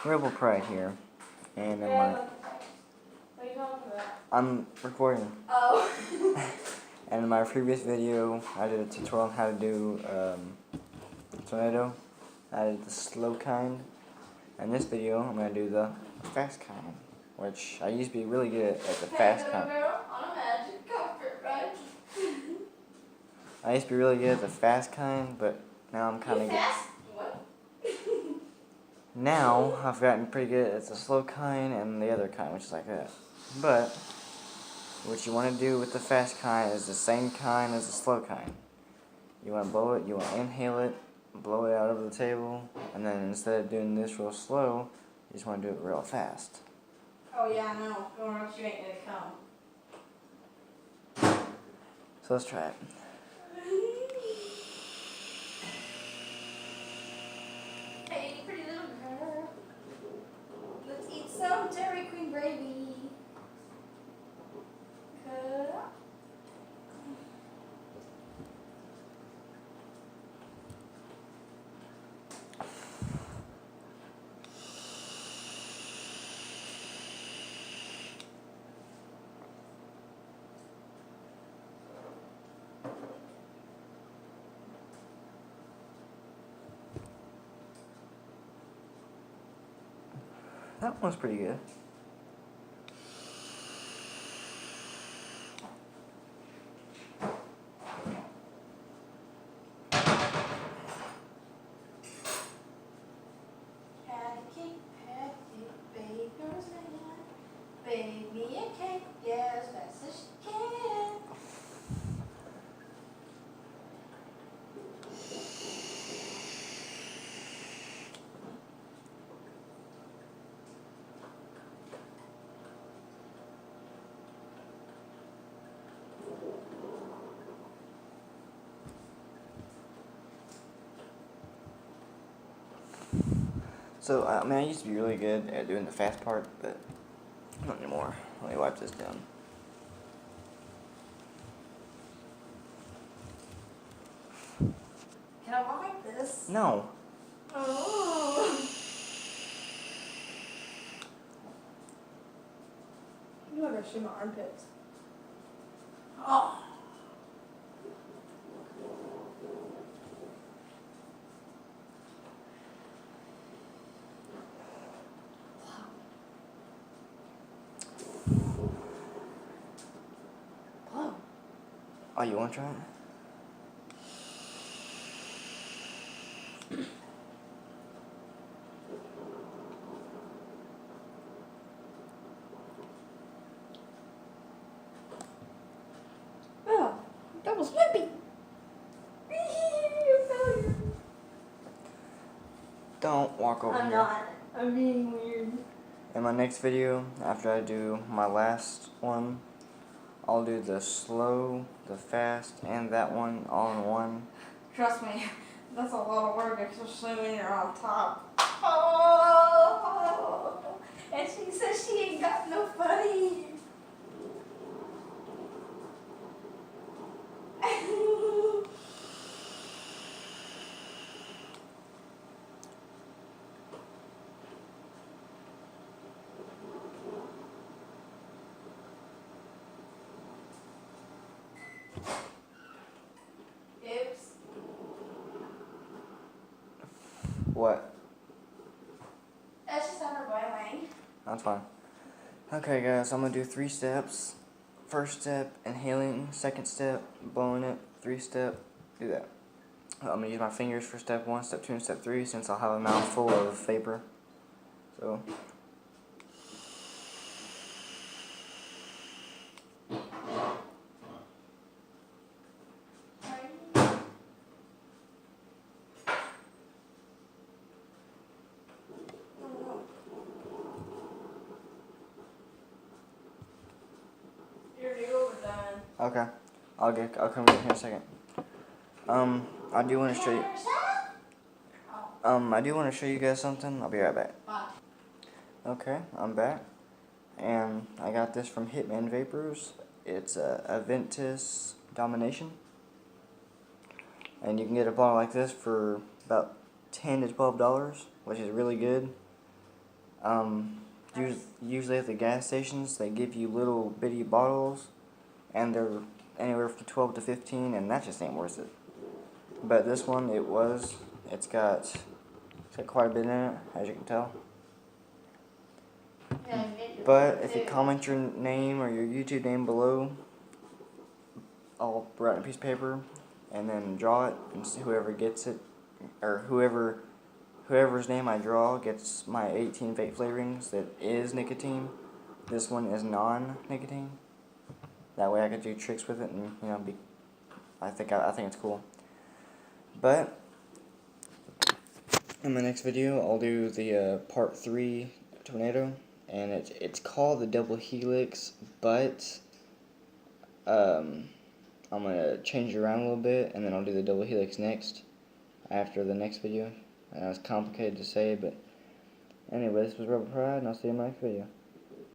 Rebel Pride here, and What are you talking about? I'm recording. Oh. And in my previous video, I did a tutorial on how to do tornado. I did the slow kind. And this video, I'm gonna do the fast kind, which I used to be really good at the fast kind. On a magic carpet ride. I used to be really good at the fast kind, but now I'm kind of good. Fast? What? Now I've gotten pretty good at the slow kind and the other kind, which is like that. But what you want to do with the fast kind is the same kind as the slow kind. You want to blow it, you want to inhale it, blow it out over the table, and then instead of doing this real slow, you just want to do it real fast. Oh yeah, I know. Or else you ain't gonna come. So let's try it. Hey, pretty little girl. Let's eat some Dairy Queen gravy. That one's pretty good. Patty cake, baker's man. Bake me a cake, yeah, as fast as she can. So, I mean, I used to be really good at doing the fast part, but not anymore. Let me wipe this down. Can I walk like this? No. Oh. You want to shoot my armpits? Oh. Blow. Oh, you want to try it? Oh, that was whippy. Don't walk over I'm here. not. I'm being weird. In my next video, after I do my last one, I'll do the slow, the fast, and that one all in one. Trust me, that's a lot of work, especially when you're on top. Oh, and she says she ain't got no funny. Oops. What? That's just under boiling. That's fine. Okay, guys, I'm gonna do 3 steps. First step, inhaling. Second step, blowing it. 3-step, do that. I'm gonna use my fingers for step 1, step 2, and step 3 since I'll have a mouthful of vapor. So. Okay, I'll come in here in a second. I do want to show you. I do want to show you guys something. I'll be right back. Okay, I'm back, and I got this from Hitman Vapors. It's a Ventus Domination, and you can get a bottle like this for about $10 to $12, which is really good. Usually at the gas stations, they give you little bitty bottles, and they're anywhere from 12 to 15, and that just ain't worth it. But this one, it's got quite a bit in it, as you can tell. But if you comment your name or your YouTube name below, I'll write on a piece of paper and then draw it, and whoever gets it, or whoever's name I draw gets my 18 vape flavorings that is nicotine. This one is non-nicotine. That way I could do tricks with it, and I think it's cool. But in my next video, I'll do the part 3 tornado, and it's called the double helix, but I'm gonna change it around a little bit, and then I'll do the double helix next after the next video. I know it's complicated to say, but anyway, this was Rebel Pride, and I'll see you in my next video.